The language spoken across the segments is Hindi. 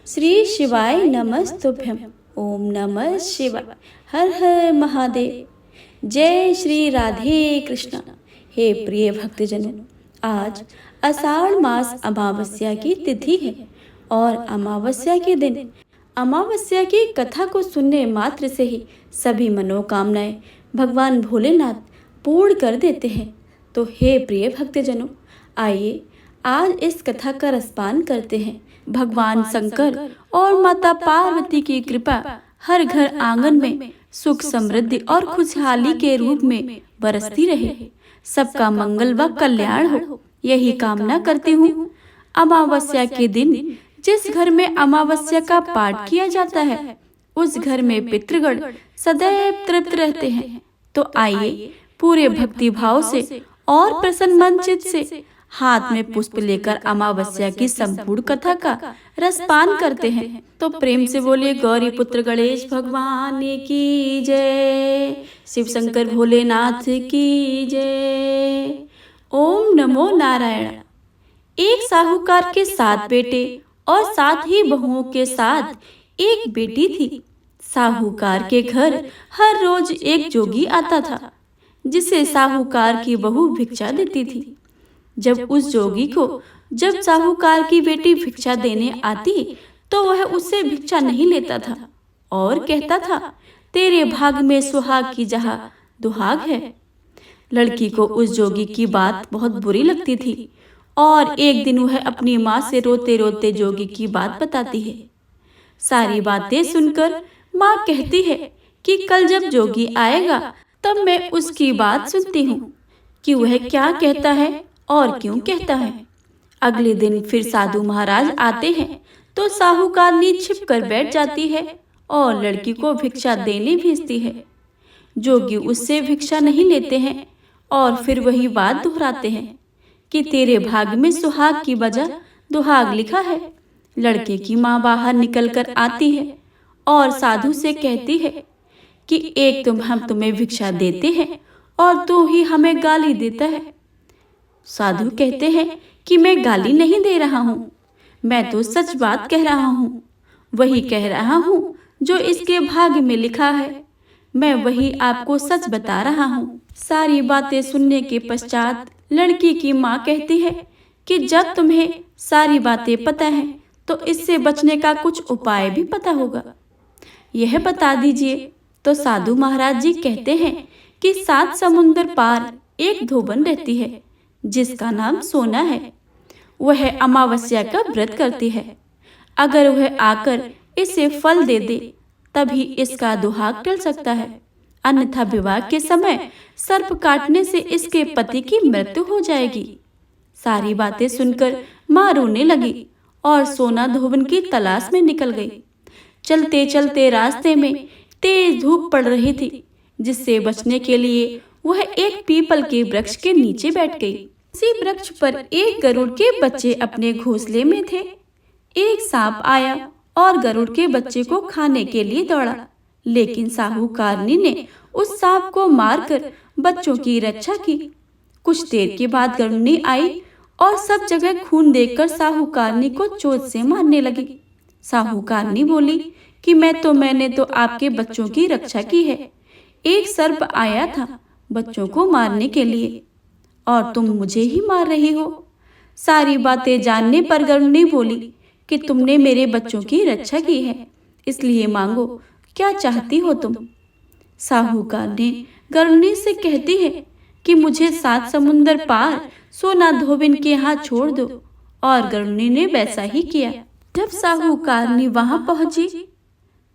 श्री शिवाय नमस्तुभ्यम। ओम नमः शिवाय। हर हर महादेव। जय श्री राधे कृष्ण। हे प्रिय भक्तजनों, आज आषाढ़ मास अमावस्या की तिथि है और अमावस्या के दिन अमावस्या की कथा को सुनने मात्र से ही सभी मनोकामनाएं भगवान भोलेनाथ पूर्ण कर देते हैं। तो हे प्रिय भक्तजनों, आइए आज इस कथा का रसपान करते हैं। भगवान शंकर और माता पार्वती की कृपा हर घर आंगन में सुख समृद्धि और खुशहाली के रूप में बरसती रहे। सबका मंगल व कल्याण हो, यही कामना करती हूँ। अमावस्या के दिन जिस घर में अमावस्या का पाठ किया जाता है, उस घर में पितृगण सदैव तृप्त रहते हैं। तो आइए पूरे भक्ति भाव से और प्रसन्न मन चित्त से हाथ में पुष्प लेकर अमावस्या की संपूर्ण कथा का रसपान करते हैं। तो प्रेम से बोलिए गौरी पुत्र गणेश भगवान की जय, शिव शंकर भोलेनाथ की जय। ओम नमो नारायण। एक साहूकार के 7 बेटे और 7 ही बहुओं के साथ एक बेटी थी। साहूकार के घर हर रोज एक जोगी आता था, जिसे साहूकार की बहू भिक्षा देती थी। जब साहूकार की बेटी भिक्षा देने आती तो वह उससे भिक्षा नहीं लेता था और कहता था, तेरे भाग में सुहाग की जहाँ दुहाग है। लड़की को उस जोगी की बात बहुत बुरी लगती थी और एक दिन वह अपनी माँ से रोते रोते जोगी की बात बताती है। सारी बातें सुनकर माँ कहती है कि कल जब जोगी आएगा तब मैं उसकी बात सुनती हूँ कि वह क्या कहता है और क्यों कहता है। अगले दिन फिर साधु महाराज आते हैं तो साहूकारनी छिप कर बैठ जाती है और लड़की को भिक्षा देने भेजती है। जोगी उससे भिक्षा नहीं लेते हैं और फिर वही बात दोहराते हैं कि तेरे भाग में सुहाग की बजाय दुहाग लिखा है। लड़के की माँ बाहर निकल कर आती है और साधु से कहती है कि एक हम तुम्हें भिक्षा देते हैं और तू ही हमें गाली देता है। साधु कहते हैं कि मैं गाली नहीं दे रहा हूँ, मैं तो सच बात कह रहा हूँ। वही कह रहा हूँ जो इसके भाग्य में लिखा है, मैं वही आपको सच बता रहा हूँ। सारी बातें सुनने के पश्चात लड़की की माँ कहती है कि जब तुम्हें सारी बातें पता है तो इससे बचने का कुछ उपाय भी पता होगा, यह बता दीजिए। तो साधु महाराज जी कहते हैं कि 7 समुंदर पार एक धोबन रहती है जिसका नाम सोना है। वह अमावस्या का व्रत करती है। अगर वह आकर इसे फल दे दे तभी इसका दुहाग टल सकता है, अन्यथा विवाह के समय सर्प काटने से इसके पति की मृत्यु हो जाएगी। सारी बातें सुनकर माँ रोने लगी और सोना धोबन की तलाश में निकल गई। चलते चलते रास्ते में तेज धूप पड़ रही थी, जिससे बचने के लिए वह एक पीपल के वृक्ष के नीचे बैठ गई। उसी वृक्ष पर एक गरुड़ के बच्चे अपने घोंसले में थे। एक सांप आया और गरुड़ के बच्चे को खाने के लिए दौड़ा, लेकिन साहूकारनी ने उस सांप को मारकर बच्चों की रक्षा की। कुछ देर के बाद गरुड़नी आई और सब जगह खून देखकर साहूकारनी को चोट से मारने लगी। साहूकारनी बोली कि मैंने तो आपके बच्चों की रक्षा की है। एक सर्प आया था बच्चों को मारने के लिए और तुम मुझे ही मार रही हो। सारी बातें जानने पर गरुड़नी बोली कि तुमने मेरे बच्चों की रक्षा की है, इसलिए मांगो, क्या चाहती हो तुम। साहूकारनी गरुड़नी से कहती है कि मुझे 7 समुंदर पार सोना धोबिन के यहाँ छोड़ दो, और गरुड़नी ने वैसा ही किया। जब साहूकारनी वहां पहुंची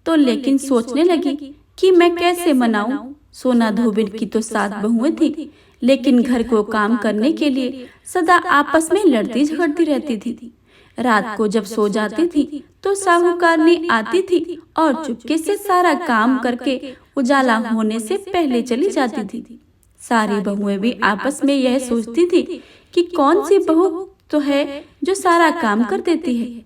तो लेकिन सोचने लगी कि मैं कैसे मनाऊं। सोना धोबिन की तो 7 बहुएं थी, लेकिन घर को काम करने के लिए सदा आपस में लड़ती झगड़ती रहती थी। रात को जब सो जाती थी तो साहूकारनी आती थी और चुपके से सारा काम करके उजाला होने से पहले चली जाती थी। सारी बहुएं भी आपस में यह सोचती थी कि कौन सी बहू तो है जो सारा काम कर देती है,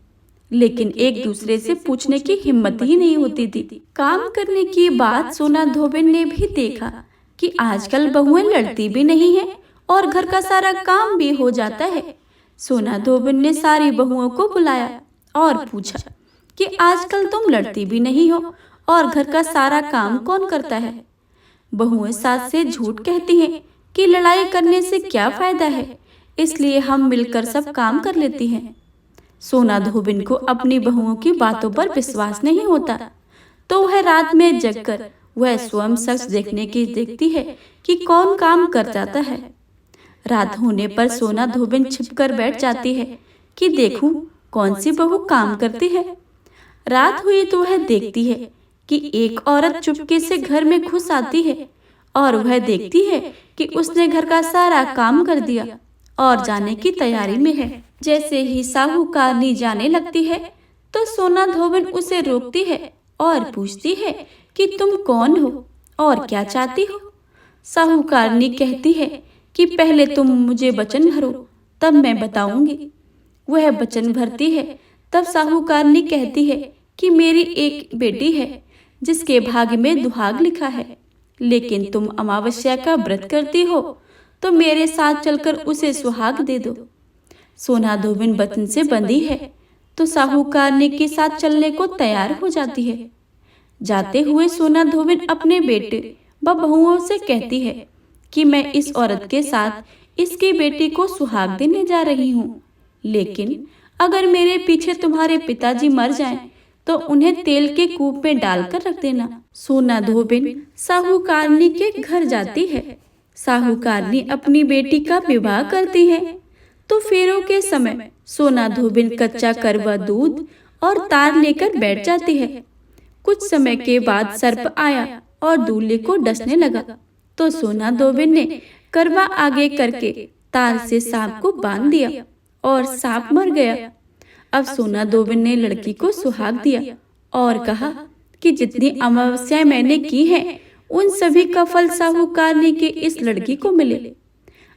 लेकिन एक दूसरे से पूछने की हिम्मत ही नहीं होती थी। काम करने की बात सोना धोबिन ने भी देखा कि आजकल बहुएं लड़ती भी नहीं है और घर का सारा काम भी हो जाता है। सोना धोबिन ने सारी बहुओं को बुलाया और पूछा कि आजकल तुम लड़ती भी नहीं हो और घर का सारा काम कौन करता है। बहुएं सास से झूठ कहती हैं कि लड़ाई करने से क्या फायदा है, इसलिए हम मिलकर सब काम कर लेती हैं। सोना धोबिन को अपनी बहुओं की बातों पर विश्वास नहीं होता, तो वह रात में जगकर वह स्वयं शख्स देखती है कि कौन काम कर जाता है। रात होने पर सोना धोबिन छिपकर बैठ जाती है कि देखूं कौन सी बहू काम करती है। रात हुई तो वह देखती है कि एक औरत चुपके से घर में घुस आती है और वह देखती है कि उसने घर का सारा काम कर दिया और जाने की तैयारी में है। जैसे ही साहूकारनी जाने लगती है तो सोना धोबिन उसे रोकती है और पूछती है कि तुम कौन हो और क्या चाहती हो। साहूकारनी कहती है कि पहले तुम मुझे वचन भरो, तब मैं बताऊंगी। वह वचन भरती है। तब साहूकारनी कहती है कि मेरी एक बेटी है जिसके भाग्य में दुहाग लिखा है, लेकिन तुम अमावस्या का व्रत करती हो तो मेरे साथ चलकर उसे सुहाग दे दो। सोना धोबिन वचन से बंधी है तो साहूकारनी के साथ चलने को तैयार हो जाती है। जाते हुए सोना धोबिन अपने बेटे व बहुओं से कहती है कि मैं इस औरत के साथ इसकी बेटी को सुहाग देने जा रही हूँ, लेकिन अगर मेरे पीछे तुम्हारे पिताजी मर जाएं तो उन्हें तेल के कूप में डालकर रख देना। सोना धोबिन साहूकारनी के घर जाती है। साहूकारनी अपनी बेटी का विवाह करती है तो फेरों के समय सोना धोबिन कच्चा करवा दूध और तार लेकर बैठ जाती है। कुछ समय के बाद सर्प आया और दूल्हे को डसने लगा, तो सोना धोबिन ने करवा आगे करके तार से सांप को बांध दिया और सांप मर गया। अब सोना धोबिन ने लड़की को सुहाग दिया और कहा कि जितनी अमावस्याएं मैंने की हैं, उन सभी का फल साहूकारनी के इस लड़की को मिले।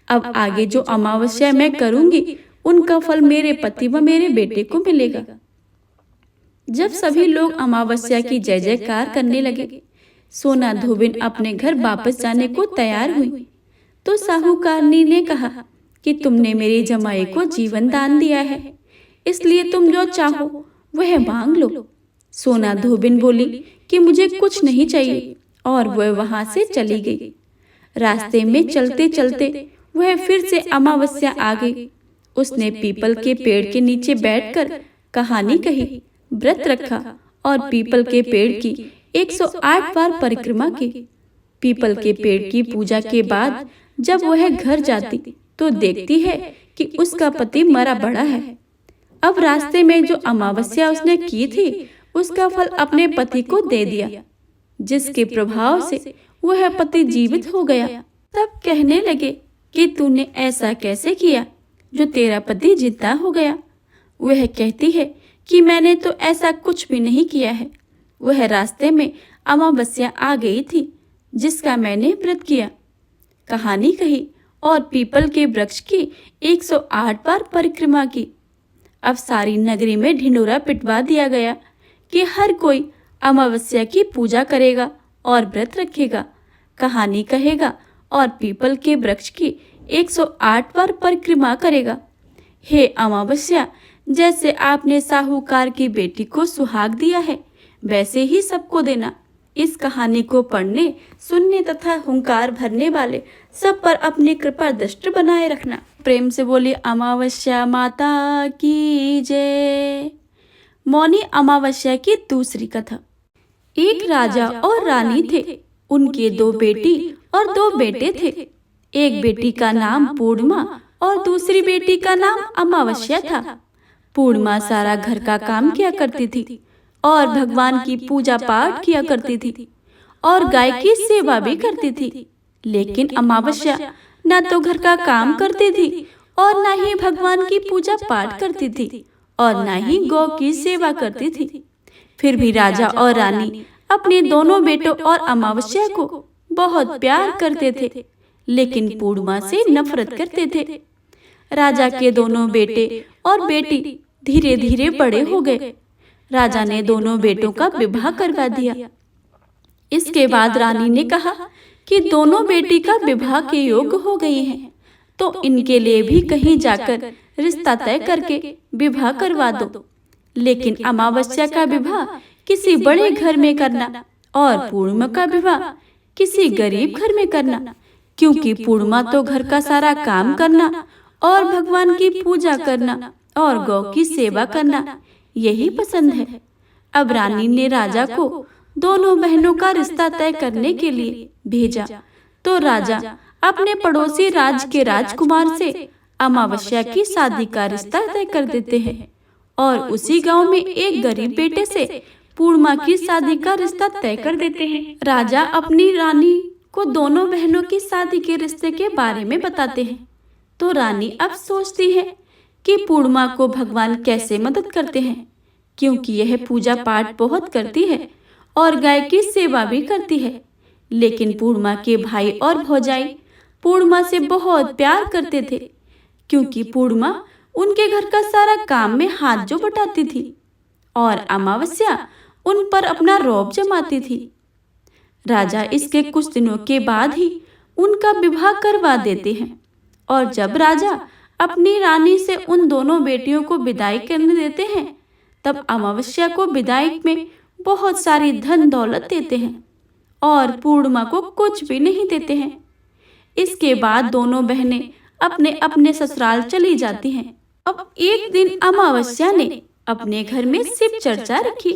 अब आगे जो अमावस्या मैं करूंगी उनका फल मेरे पति व मेरे बेटे को मिलेगा। जब सभी लोग अमावस्या की जय जयकार करने लगे, सोना धोबिन अपने घर वापस जाने को तैयार हुई तो साहूकारनी ने कहा कि तुमने मेरे जमाई को जीवन दान दिया है, इसलिए तुम जो चाहो वह मांग लो। सोना धोबिन बोली कि मुझे कुछ नहीं चाहिए और वह वहां से चली गई। रास्ते में चलते चलते वह फिर से अमावस्या आ गई। उसने पीपल के पेड़ के नीचे बैठकर कहानी कही, व्रत रखा और पीपल के पेड़ की 108 बार परिक्रमा की। पीपल के पेड़ की पूजा के बाद जब वह घर जाती तो देखती है कि उसका पति मरा पड़ा है। अब रास्ते में जो अमावस्या उसने की थी उसका फल अपने पति को दे दिया, जिसके प्रभाव से वह पति जीवित हो गया। तब कहने लगे कि तूने ऐसा कैसे किया जो तेरा पति जिंदा हो गया। वह कहती है कि मैंने तो ऐसा कुछ भी नहीं किया है, वह रास्ते में अमावस्या आ गई थी जिसका मैंने व्रत किया। कहानी कही और पीपल के वृक्ष की 108 बार परिक्रमा की। अब सारी नगरी में ढिंढोरा पिटवा दिया गया कि हर कोई अमावस्या की पूजा करेगा और व्रत रखेगा, कहानी कहेगा और पीपल के वृक्ष की 108 बार परिक्रमा करेगा। हे अमावस्या, जैसे आपने साहूकार की बेटी को सुहाग दिया है, वैसे ही सबको देना। इस कहानी को पढ़ने, सुनने तथा हुंकार भरने वाले सब पर अपनी कृपा दृष्टि बनाए रखना। प्रेम से बोलिए अमावस्या माता की जय। मौनी अमावस्या की दूसरी कथा। एक राजा और रानी थे। उनके 2 बेटी और 2 बेटे थे। एक बेटी का नाम पूर्णिमा और दूसरी बेटी का नाम अमावस्या था। पूर्णिमा सारा घर का काम किया करती थी और भगवान की पूजा पाठ किया करती थी और गाय की सेवा भी करती थी। लेकिन अमावस्या न तो घर का काम करती थी और न ही भगवान की पूजा पाठ करती थी और न ही गौ की सेवा करती थी। फिर भी राजा और रानी अपने दोनों बेटों और अमावस्या को बहुत प्यार करते थे, लेकिन पूर्णिमा से नफरत करते थे। राजा के दोनों बेटे और बेटी धीरे धीरे बड़े हो गए। राजा ने दोनों बेटों का विवाह करवा दिया। इसके बाद रानी ने कहा कि दोनों बेटी का विवाह के योग्य हो गई हैं, तो इनके लिए भी कहीं जाकर रिश्ता तय करके विवाह करवा दो। लेकिन अमावस्या का विवाह किसी बड़े घर में करना और पूर्णिमा का विवाह किसी गरीब घर में करना, क्योंकि पूर्णिमा तो घर का सारा काम करना और भगवान की पूजा करना और गौ की सेवा करना यही पसंद है। अब रानी ने राजा को दोनों बहनों का रिश्ता तय करने के लिए भेजा, तो राजा अपने पड़ोसी राज्य के राजकुमार से अमावस्या की शादी का रिश्ता तय कर देते हैं और उसी गांव में एक गरीब बेटे से पूर्णिमा की शादी का रिश्ता तय कर देते हैं। राजा अपनी रानी को दोनों बहनों की शादी के रिश्ते के बारे में बताते हैं, तो रानी अब सोचती है कि पूर्णिमा को भगवान कैसे मदद करते हैं, क्योंकि यह पूजा पाठ बहुत करती है और गाय की सेवा भी करती है। लेकिन पूर्णिमा के भाई और भौजाई पूर्णिमा से बहुत प्यार करते थे, क्योंकि पूर्णिमा उनके घर का सारा काम में हाथ जो बटाती थी और अमावस्या उन पर अपना रौब जमाती थी। राजा इसके कुछ दिनों के बाद ही उनका विवाह करवा देते हैं और जब राजा अपनी रानी से उन दोनों बेटियों को विदाई करने देते हैं, तब अमावस्या को विदाई में बहुत सारी धन दौलत देते हैं और पूर्णिमा को कुछ भी नहीं देते हैं। इसके बाद दोनों बहनें अपने अपने ससुराल चली जाती हैं। अब एक दिन अमावस्या ने अपने घर में शिव चर्चा रखी,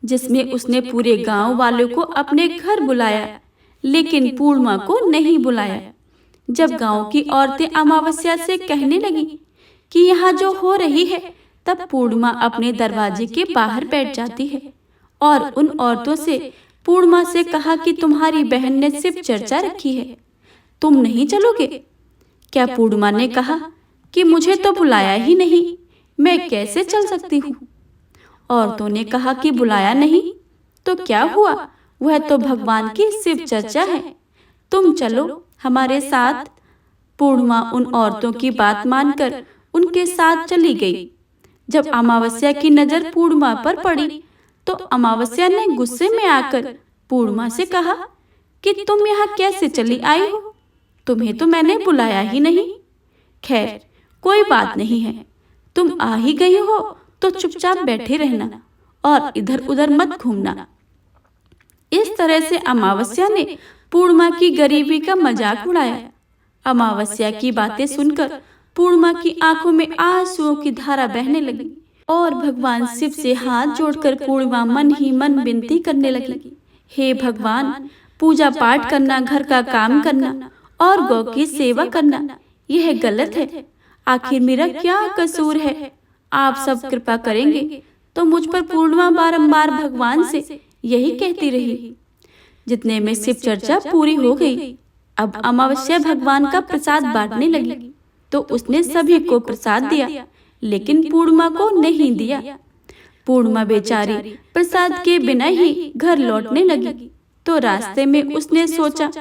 जिसमें उसने पूरे गांव वालों को अपने घर बुलाया, लेकिन पूर्णिमा को नहीं बुलाया। जब गांव की औरतें अमावस्या से कहने लगी कि यहाँ जो हो रही है, तब पूर्णिमा अपने दरवाजे के बाहर बैठ जाती है और उन औरतों से पूर्णिमा से कहा कि तुम्हारी बहन ने शिव चर्चा रखी है, तुम नहीं चलोगे क्या? पूर्णिमा ने कहा कि मुझे तो बुलाया ही नहीं, मैं कैसे चल सकती हूँ। औरतों ने कहा कि बुलाया नहीं तो क्या हुआ, वह तो भगवान की शिव चर्चा है, तुम चलो हमारे साथ। पूर्णिमा उन औरतों की बात मानकर उनके साथ चली गई। जब अमावस्या की नजर पूर्णिमा पर पड़ी, तो अमावस्या ने गुस्से में आकर पूर्णिमा से कहा कि तुम यहाँ कैसे चली आई हो, तुम्हें तो मैंने बुलाया ही नहीं। खैर कोई बात नहीं है, तुम आ ही गई हो तो चुपचाप बैठे रहना और इधर उधर मत घूमना। इस तरह से अमावस्या ने पूर्णिमा की गरीबी का मजाक उड़ाया। अमावस्या की बातें सुनकर पूर्णिमा की आंखों में आंसुओं की धारा बहने लगी और भगवान शिव से हाथ जोड़कर पूर्णिमा मन ही मन विनती करने लगी, हे भगवान, पूजा पाठ करना, घर का काम करना और गौ की सेवा करना यह गलत है। आखिर मेरा क्या कसूर है? आप सब कृपा करेंगे। तो मुझ पर पूर्णिमा बारंबार भगवान से यही कहती रही। जितने में शिव चर्चा पूरी हो गई। अब अमावस्या भगवान का प्रसाद बांटने लगी, तो उसने सभी को प्रसाद दिया, लेकिन पूर्णिमा को नहीं दिया। पूर्णिमा बेचारी प्रसाद के बिना ही घर लौटने लगी। तो रास्ते में उसने सोचा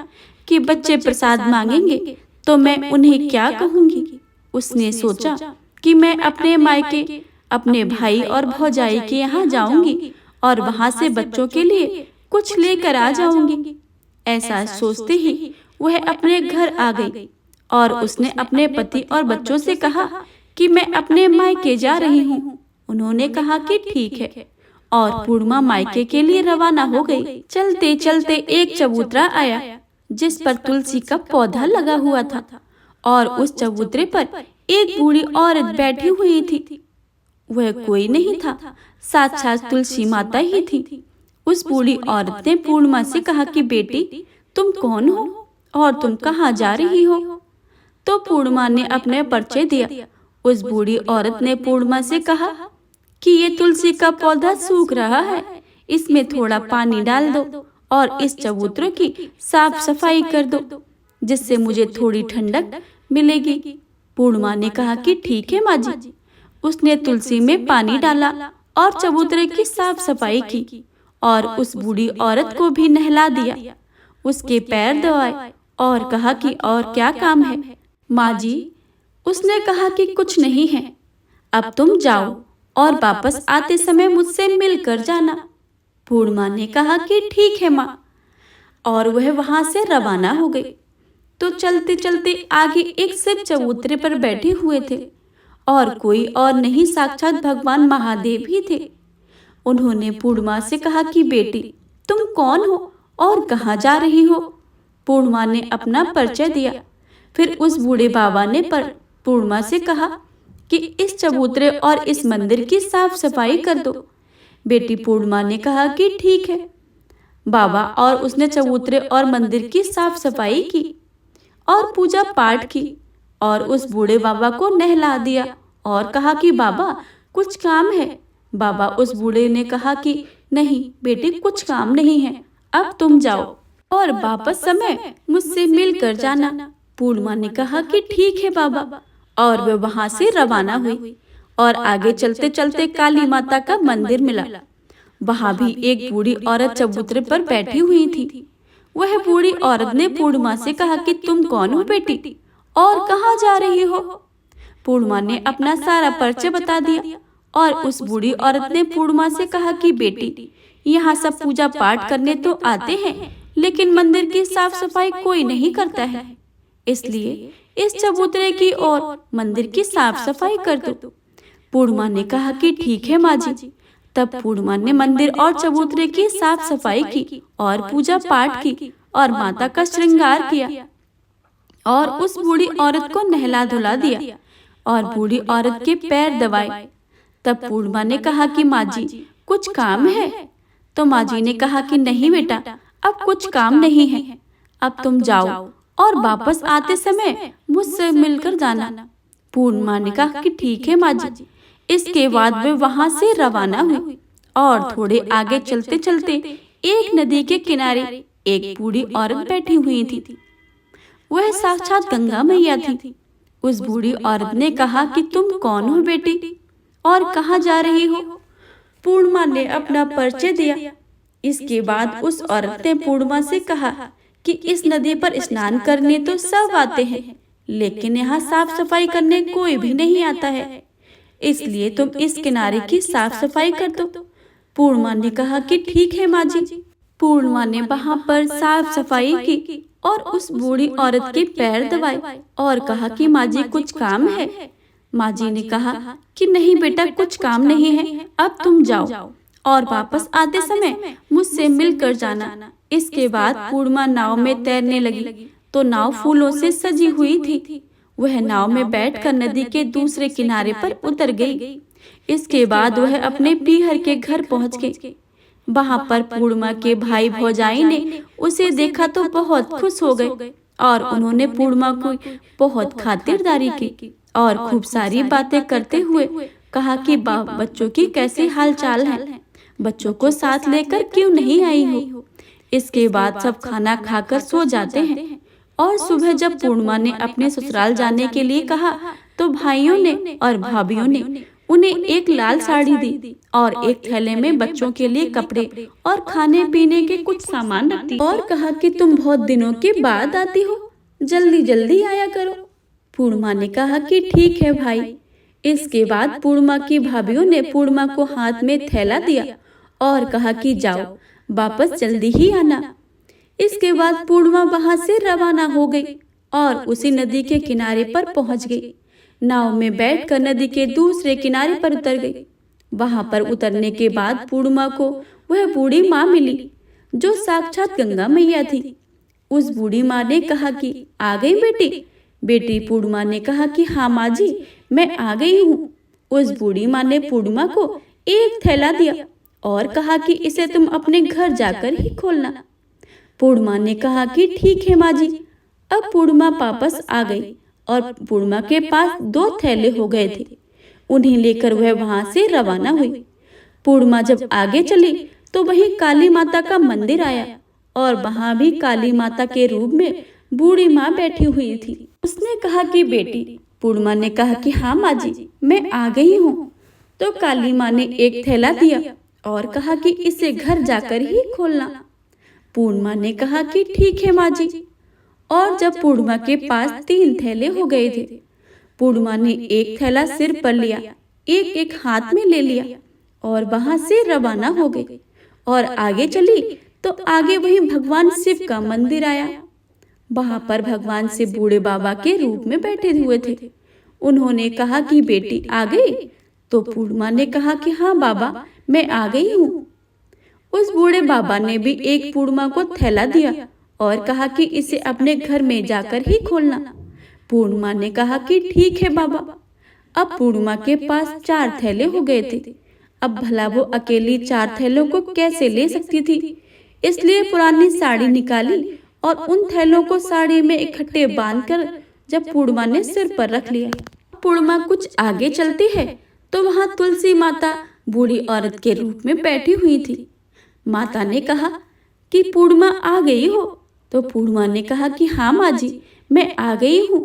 कि बच्चे प्रसाद मांगेंगे तो मैं उन्हें क्या कहूँगी। उसने सोचा कि मैं अपने मायके अपने भाई और भौजाई के यहाँ जाऊंगी और वहां से बच्चों के लिए कुछ लेकर आ जाऊंगी। ऐसा सोचते ही वह अपने घर आ गई और उसने अपने पति और बच्चों से कहा कि मैं अपने मायके जा रही हूँ। उन्होंने कहा कि ठीक है और पूर्णिमा मायके के लिए रवाना हो गई। चलते चलते एक चबूतरा आया जिस पर तुलसी का पौधा लगा हुआ था और उस चबूतरे पर एक बूढ़ी औरत बैठी हुई थी। वह कोई नहीं था, साक्षात तुलसी माता ही थी। उस बूढ़ी औरत ने पूर्णिमा से कहा कि बेटी, तुम कौन हो और तुम कहाँ जा रही हो? तो पूर्णिमा ने अपने परिचय दिया। उस बूढ़ी औरत ने पूर्णिमा से कहा कि ये तुलसी का पौधा सूख रहा है, इसमें थोड़ा पानी डाल दो और इस चबूतरे की साफ सफाई कर दो, जिससे मुझे थोड़ी ठंडक मिलेगी। पूर्णिमा ने कहा कि ठीक है माँ जी। उसने तुलसी में पानी डाला और चबूतरे की साफ सफाई की और उस बूढ़ी औरत को भी नहला दिया, उसके पैर धोए और कहा कि और क्या काम है माँ जी? उसने कहा कि कुछ नहीं है, अब तुम जाओ और वापस आते समय मुझसे मिलकर जाना। पूर्णिमा ने कहा कि ठीक है माँ, और वह वहां से रवाना हो गई। तो चलते चलते आगे एक शिव चबूतरे पर बैठे हुए थे और कोई और नहीं साक्षात भगवान महादेव ही थे। उन्होंने पूर्णिमा से कहा कि बेटी तुम कौन हो और कहाँ जा रही हो। पूर्णिमा ने अपना परिचय दिया। फिर उस बूढ़े बाबा ने पूर्णिमा से कहा कि इस चबूतरे और इस मंदिर की साफ सफाई कर दो। बेटी पूर्णिमा ने कहा कि ठीक है बाबा, और उसने चबूतरे और मंदिर की साफ सफाई की और पूजा पाठ की और उस बूढ़े बाबा को नहला दिया और कहा कि बाबा कुछ काम है। बाबा उस बूढ़े ने कहा कि नहीं बेटी कुछ काम नहीं है, अब तुम जाओ और वापस समय मुझसे मिलकर जाना। पूर्णिमा ने कहा कि ठीक है बाबा, और वे वहां से रवाना हुई और आगे चलते चलते काली माता का मंदिर मिला। वहां भी एक बूढ़ी औरत चबूतरे पर बैठी हुई थी। वह बूढ़ी औरत ने पूर्णिमा से कहा कि तुम कौन हो बेटी और कहाँ जा रही हो। पूर्णिमा ने अपना सारा परिचय बता दिया और उस बूढ़ी औरत ने पूर्णिमा से कहा कि बेटी यहाँ सब पूजा पाठ करने तो आते हैं, लेकिन मंदिर की साफ सफाई कोई नहीं करता है, इसलिए इस चबूतरे की और मंदिर की साफ सफाई कर दो। पूर्णिमा ने कहा कि ठीक है माँ जी। तब पूर्णिमा ने मंदिर और चबूतरे की साफ सफाई की और पूजा पाठ की और माता का श्रृंगार किया और उस बूढ़ी औरत को नहला धुला दिया और बूढ़ी औरत के पैर दबाए। तब पूर्णिमा ने कहा कि माँ जी कुछ काम है। तो माँ जी ने कहा कि नहीं बेटा, अब कुछ काम नहीं है, अब तुम जाओ और वापस आते समय मुझसे मिलकर जाना। पूर्णिमा ने कहा कि ठीक है माँ जी। इसके बाद वे वहां से रवाना हुई और थोड़े आगे चलते चलते एक नदी के किनारे एक बूढ़ी औरत बैठी हुई थी। वह साक्षात गंगा मैया थी। उस बूढ़ी औरत ने कहा कि तुम कौन हो बेटी और कहाँ जा रही हो। पूर्णिमा ने अपना परिचय दिया। इसके बाद उस औरत ने पूर्णिमा से कहा कि इस नदी पर स्नान करने तो सब आते हैं, लेकिन यहाँ साफ सफाई करने कोई भी नहीं आता है, इसलिए तुम इस किनारे की साफ सफाई कर दो। पूर्णिमा ने कहा कि ठीक है माँ जी। पूर्णिमा ने वहाँ पर साफ सफाई की और उस बूढ़ी औरत के पैर दबाए और कहा कि माँ जी कुछ काम है। माँ जी ने कहा कि नहीं बेटा कुछ काम नहीं है, अब तुम जाओ और वापस आते समय मुझसे मिलकर जाना। इसके बाद पूर्णिमा नाव में तैरने लगी तो नाव फूलों से सजी हुई थी। वह नाव में बैठकर नदी के दूसरे किनारे पर उतर गई। इसके बाद वह अपने पीहर के घर पहुंच गई। वहां पर पूर्णिमा के भाई भौजाई ने उसे देखा तो बहुत खुश हो गए और उन्होंने पूर्णिमा को बहुत खातिरदारी की और खूब सारी बातें करते हुए कहा कि बच्चों की कैसे हाल चाल है, बच्चों को साथ लेकर क्यों नहीं आई हो। इसके बाद सब खाना खाकर सो जाते हैं और सुबह जब पूर्णिमा ने अपने ससुराल जाने के लिए कहा तो भाइयों ने और भाभीयों ने उन्हें एक लाल साड़ी दी और एक थैले में बच्चों के लिए कपड़े और खाने पीने के कुछ सामान रख दिए और कहा कि तुम बहुत दिनों के बाद आती हो, जल्दी जल्दी आया करो। पूर्णिमा ने कहा कि ठीक है भाई। इसके बाद पूर्णिमा की भाभीयों ने पूर्णिमा को हाथ में थैला दिया और कहा कि जाओ वापस जल्दी ही आना। इसके बाद पूर्णिमा वहां से रवाना हो गई और उसी नदी के किनारे पर पहुंच गई। नाव में बैठकर नदी के दूसरे किनारे पर उतर गई। वहां पर उतरने के बाद पूर्णिमा को वह बूढ़ी माँ मिली जो साक्षात गंगा मैया थी। उस बूढ़ी माँ ने कहा कि आ गई बेटी। बेटी पूर्णिमा ने कहा कि हाँ माँ जी मैं आ गई हूँ। उस बूढ़ी माँ ने पूर्णिमा को एक थैला दिया और कहा कि इसे तुम अपने घर जाकर ही खोलना। पूर्णिमा ने कहा कि ठीक है माँ जी। अब पूर्णिमा वापस आ गई और पूर्णिमा के पास 2 थैले हो गए थे। उन्हें लेकर वह वहां से रवाना हुई। पूर्णिमा जब आगे चली तो वहीं काली माता का मंदिर आया और वहां भी काली माता के रूप में बूढ़ी माँ बैठी हुई थी। उसने कहा कि बेटी। पूर्णिमा ने कहा कि हाँ माँ जी मैं आ गई हूँ। तो काली माँ ने एक थैला दिया और कहा कि इसे घर जाकर ही खोलना। पूर्णिमा ने कहा कि ठीक है माँ जी। और जब पूर्णिमा के पास 3 थैले हो गए थे, पूर्णिमा ने एक थैला सिर पर लिया, एक एक हाथ में ले लिया और वहां से रवाना हो गई और आगे चली तो आगे वहीं भगवान शिव का मंदिर आया। वहां पर भगवान शिव बूढ़े बाबा के रूप में बैठे हुए थे। उन्होंने कहा कि बेटी आ गई? तो पूर्णिमा ने कहा कि हाँ बाबा, मैं आ गई हूँ। उस बूढ़े बाबा ने भी एक पूर्णिमा को थैला दिया और कहा कि इसे अपने घर में जाकर ही खोलना। पूर्णिमा ने कहा कि ठीक है बाबा। अब पूर्णिमा के पास 4 थैले हो गए थे। अब भला वो अकेली 4 थैलों को कैसे ले सकती थी, इसलिए पुरानी साड़ी निकाली और उन थैलों को साड़ी में इकट्ठे बांधकर जब पूर्णिमा ने सिर पर रख लिया। पूर्णिमा कुछ आगे चलती है तो वहां तुलसी माता बूढ़ी औरत के रूप में बैठी हुई थी। माता ने कहा कि पूर्णिमा आ गई हो? तो पूर्णिमा ने कहा कि हाँ माँ जी, मैं आ गई हूँ।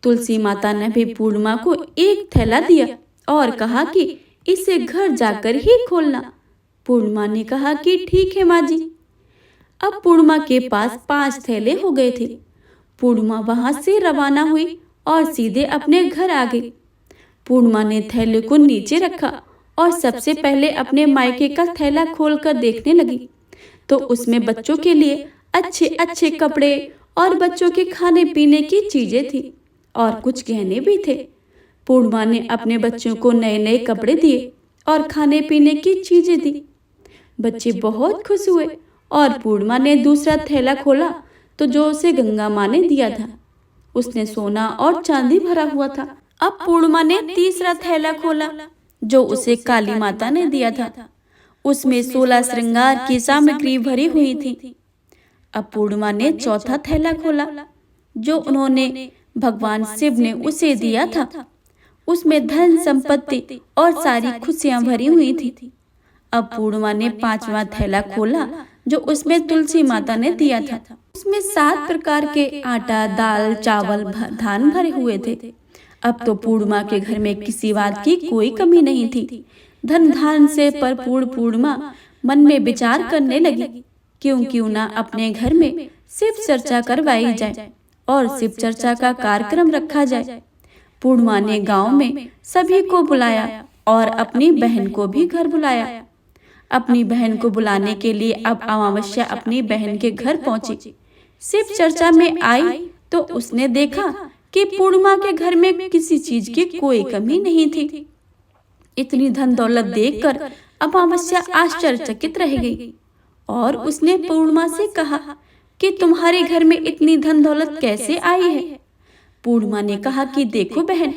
तुलसी माता ने भी पूर्णिमा को एक थैला दिया और कहा कि इसे घर जाकर ही खोलना। पूर्णिमा ने कहा कि ठीक है माँ जी। अब पूर्णिमा के पास 5 थैले हो गए थे। पूर्णिमा वहां से रवाना हुई और सीधे अपने घर आ गई। पूर्णिमा ने थैले को नीचे रखा और सबसे पहले अपने मायके का थैला खोलकर देखने लगी तो उसमें बच्चों के लिए अच्छे अच्छे कपड़े और बच्चों के खाने पीने की चीजें थी और कुछ गहने भी थे। पूर्णिमा ने अपने बच्चों को नए नए कपड़े दिए और खाने पीने की चीजें दी। बच्चे बहुत खुश हुए और पूर्णिमा ने दूसरा थैला खोला तो जो उसे गंगा माँ ने दिया था, उसने सोना और चांदी भरा हुआ था। अब पूर्णिमा ने तीसरा थैला खोला जो उसे काली माता ने दिया था। उसमें 16 श्रृंगार की सामग्री भरी हुई थी। अब पूर्णिमा ने चौथा थैला खोला जो उन्होंने भगवान शिव ने उसे दिया था। उसमें धन संपत्ति और सारी खुशियां भरी हुई थी। अब पूर्णिमा ने 5वां थैला खोला जो उसमें तुलसी माता ने दिया था। उसमें 7 प्रकार के आटा, दाल, चावल, धान भरे हुए थे। अब तो पूर्णिमा के घर में किसी बात की कोई कमी नहीं थी। धन धान से भरपूर पूर्णिमा मन में विचार करने लगी, क्यों ना अपने घर में शिव चर्चा करवाई जाए और शिव चर्चा का कार्यक्रम रखा जाए। पूर्णिमा ने गांव में सभी को बुलाया और अपनी बहन को भी घर बुलाया। अपनी बहन को बुलाने के लिए अब अमावस्या अपनी बहन के घर पहुंची। शिव चर्चा में आई तो उसने देखा कि पूर्णिमा के घर में किसी चीज की कोई कमी नहीं थी। इतनी धन दौलत देखकर अमावस्या आश्चर्यचकित रह गई और उसने पूर्णिमा से कहा कि तुम्हारे घर में इतनी धन दौलत कैसे आई है? पूर्णिमा ने कहा कि देखो बहन,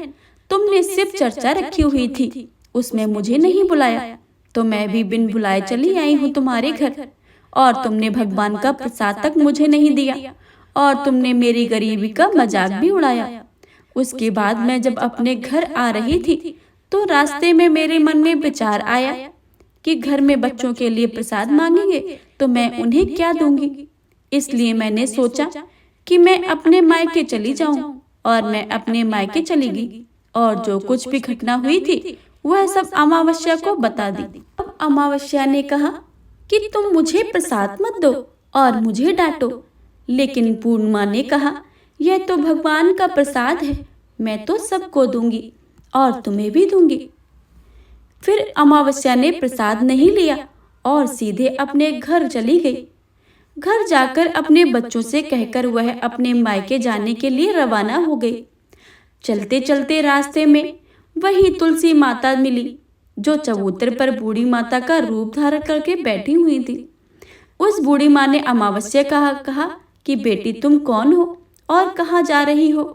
तुमने शिव चर्चा रखी हुई थी, उसमें मुझे नहीं बुलाया तो मैं भी बिन बुलाए चली आई हूँ तुम्हारे घर, और तुमने भगवान का प्रसाद तक मुझे नहीं दिया और तुमने मेरी गरीबी का मजाक भी उड़ाया। उसके बाद मैं जब अपने घर आ रही थी तो रास्ते में मेरे मन में विचार आया कि घर में बच्चों के लिए प्रसाद मांगेंगे तो मैं उन्हें क्या दूंगी। इसलिए मैंने सोचा कि मैं अपने मायके चली जाऊं और मैं अपने मायके चली गई और जो कुछ भी घटना हुई थी वह सब अमावस्या को बता दी। अब अमावस्या ने कहा कि तुम मुझे प्रसाद मत दो और मुझे डांटो, लेकिन पूर्णिमा ने कहा यह तो भगवान का प्रसाद है, मैं तो सबको दूंगी और तुम्हें भी दूंगी। फिर अमावस्या ने प्रसाद नहीं लिया और सीधे अपने घर चली गई। घर जाकर अपने बच्चों से कहकर वह अपने मायके जाने के लिए रवाना हो गई। चलते चलते रास्ते में वही तुलसी माता मिली जो चबूतरे पर बूढ़ी माता का रूप धारण करके बैठी हुई थी। उस बूढ़ी माँ ने अमावस्या कहा कि बेटी तुम कौन हो और कहाँ जा रही हो?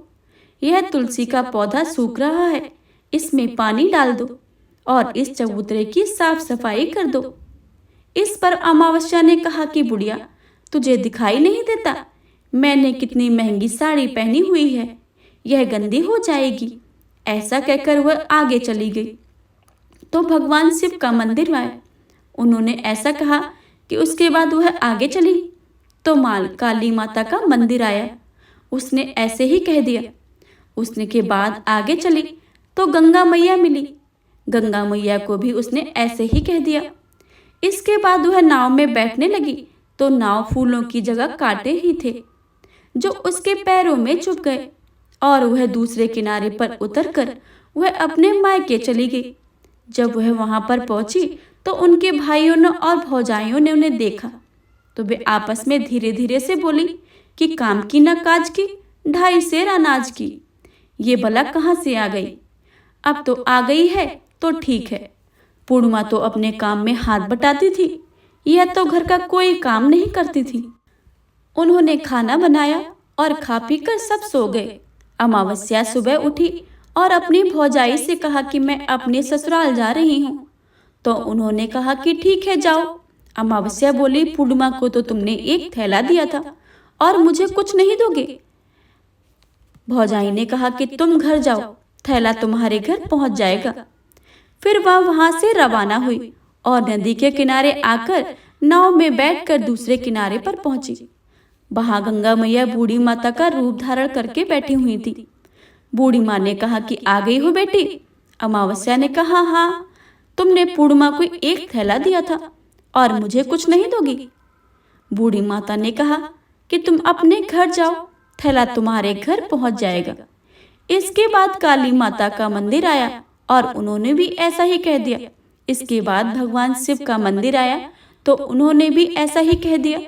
यह तुलसी का पौधा सूख रहा है, इसमें पानी डाल दो और इस चबूतरे की साफ सफाई कर दो। इस पर अमावस्या ने कहा कि बुढ़िया, तुझे दिखाई नहीं देता मैंने कितनी महंगी साड़ी पहनी हुई है, यह गंदी हो जाएगी। ऐसा कहकर वह आगे चली गई तो भगवान शिव का मंदिर आया। उन्होंने ऐसा कहा कि उसके बाद वह आगे चली तो काली माता का मंदिर आया। उसने ऐसे ही कह दिया। उसने के बाद आगे चली तो गंगा मैया मिली। गंगा मैया को भी उसने ऐसे ही कह दिया। इसके बाद वह नाव में बैठने लगी तो नाव फूलों की जगह कांटे ही थे जो उसके पैरों में चुभ गए और वह दूसरे किनारे पर उतरकर वह अपने मायके चली गई। जब वह वहां पर पहुंची तो उनके भाइयों ने और भौजाइयों ने उन्हें देखा तो वे आपस में धीरे धीरे से बोली कि काम की न काज की, 2.5 सेर अनाज की। ये भला कहाँ से आ गई? अब तो आ गई है तो ठीक है। पूर्णिमा तो अपने काम में हाथ बटाती थी, यह तो घर का कोई काम नहीं करती थी। उन्होंने खाना बनाया और खा पीकर सब सो गए। अमावस्या सुबह उठी और अपनी भौजाई से कहा कि मैं अपने ससुराल जा रही हूँ। तो उन्होंने कहा कि ठीक है जाओ। अमावस्या बोली, पूर्णिमा को तो तुमने एक थैला दिया था और मुझे कुछ नहीं दोगे? भौजाई ने कहा कि तुम घर जाओ, थैला तुम्हारे घर पहुंच जाएगा। फिर वह वहां से रवाना हुई और नदी के किनारे आकर नाव में बैठकर दूसरे किनारे पर पहुंची। वहां गंगा मैया बूढ़ी माता का रूप धारण करके बैठी हुई थी। बूढ़ी माँ ने कहा कि आ गई हो बेटी? अमावस्या ने कहा, हाँ, तुमने पूर्णिमा को एक थैला दिया था और मुझे कुछ नहीं दोगी? बूढ़ी माता ने कहा कि तुम अपने घर जाओ, थैला तुम्हारे घर पहुंच जाएगा। इसके बाद काली माता का मंदिर आया और उन्होंने भी ऐसा ही कह दिया। इसके बाद भगवान शिव का मंदिर आया तो उन्होंने भी ऐसा ही कह दिया।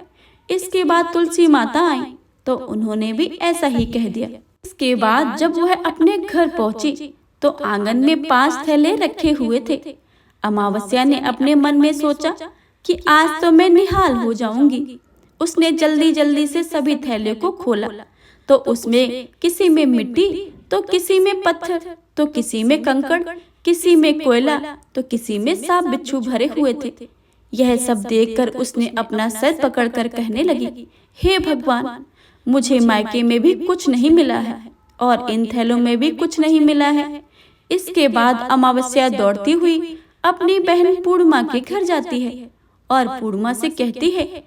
इसके बाद तुलसी माता आई तो उन्होंने भी ऐसा ही कह दिया। इसके बाद जब वह अपने घर पहुंची तो आंगन में 5 थैले रखे हुए थे। अमावस्या ने अपने मन में सोचा कि आज तो मैं निहाल हो जाऊंगी। उसने जल्दी जल्दी से सभी थैले को खोला तो उसमें किसी में मिट्टी तो किसी में पत्थर तो किसी में कंकड़, किसी में कोयला तो किसी में सांप बिच्छू भरे हुए थे। यह सब देखकर उसने अपना सर पकड़कर कहने लगी, हे भगवान, मुझे मायके में भी कुछ नहीं मिला है और इन थैलों में भी कुछ नहीं मिला है। इसके बाद अमावस्या दौड़ती हुई अपनी बहन पूर्णिमा के घर जाती है और पूर्णिमा से कहती है,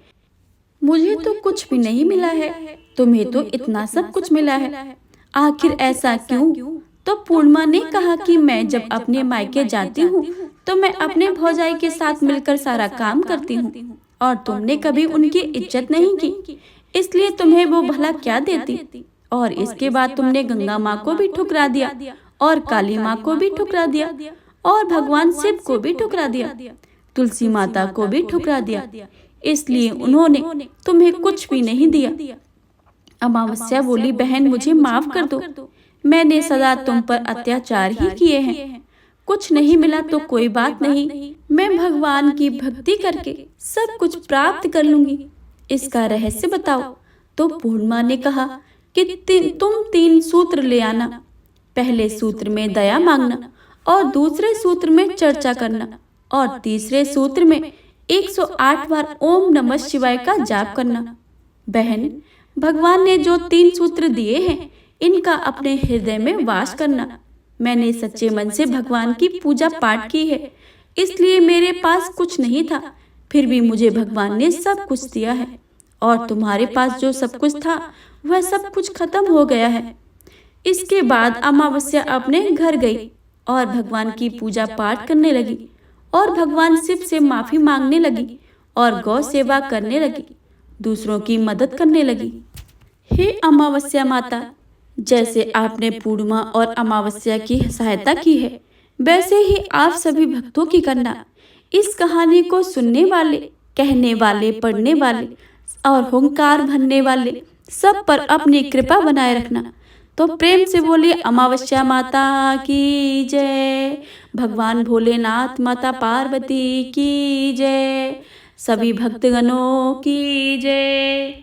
मुझे तो कुछ भी नहीं मिला है, तुम्हें तो इतना सब कुछ मिला है, आखिर ऐसा क्यों? तो पूर्णिमा ने कहा कि मैं जब अपने मायके जाती हूँ तो मैं अपने भौजाई के साथ मिलकर सारा काम करती हूँ और तुमने कभी उनकी इज्जत नहीं की, इसलिए तुम्हें वो भला क्या देती? और इसके बाद तुमने गंगा माँ को भी ठुकरा दिया और काली माँ को भी ठुकरा दिया और भगवान शिव को भी ठुकरा दिया, तुलसी माता को भी ठुकरा दिया, इसलिए उन्होंने तुम्हें कुछ भी नहीं दिया। अमावस्या बोली, बहन मुझे माफ कर दो, मैंने सदा तुम पर अत्याचार ही किए हैं। कुछ नहीं मिला तो कोई बात नहीं, मैं भगवान की भक्ति करके सब कुछ प्राप्त कर लूंगी। इसका रहस्य बताओ। तो पूर्णिमा ने कहा कि तुम 3 सूत्र ले आना। पहले सूत्र में दया मांगना और दूसरे सूत्र में चर्चा करना और तीसरे सूत्र में 108 बार ओम नमः शिवाय का जाप करना। बहन, भगवान ने जो 3 सूत्र दिए हैं इनका अपने हृदय में वास करना। मैंने सच्चे मन से भगवान की पूजा पाठ की है, इसलिए मेरे पास कुछ नहीं था, फिर भी मुझे भगवान ने सब कुछ दिया है और तुम्हारे पास जो सब कुछ था वह सब कुछ खत्म हो गया है। इसके बाद अमावस्या अपने घर गई और भगवान की पूजा पाठ करने लगी और भगवान शिव से माफी मांगने लगी और गौ सेवा करने लगी, दूसरों की मदद करने लगी। हे अमावस्या माता, जैसे आपने पूर्णिमा और अमावस्या की सहायता की है, वैसे ही आप सभी भक्तों की करना। इस कहानी को सुनने वाले, कहने वाले, पढ़ने वाले और हुंकार भरने वाले सब पर अपनी कृपा बनाए रखना। तो प्रेम से बोलिए अमावस्या माता की जय, भगवान भोलेनाथ, माता पार्वती की जय, सभी भक्तगणों की जय।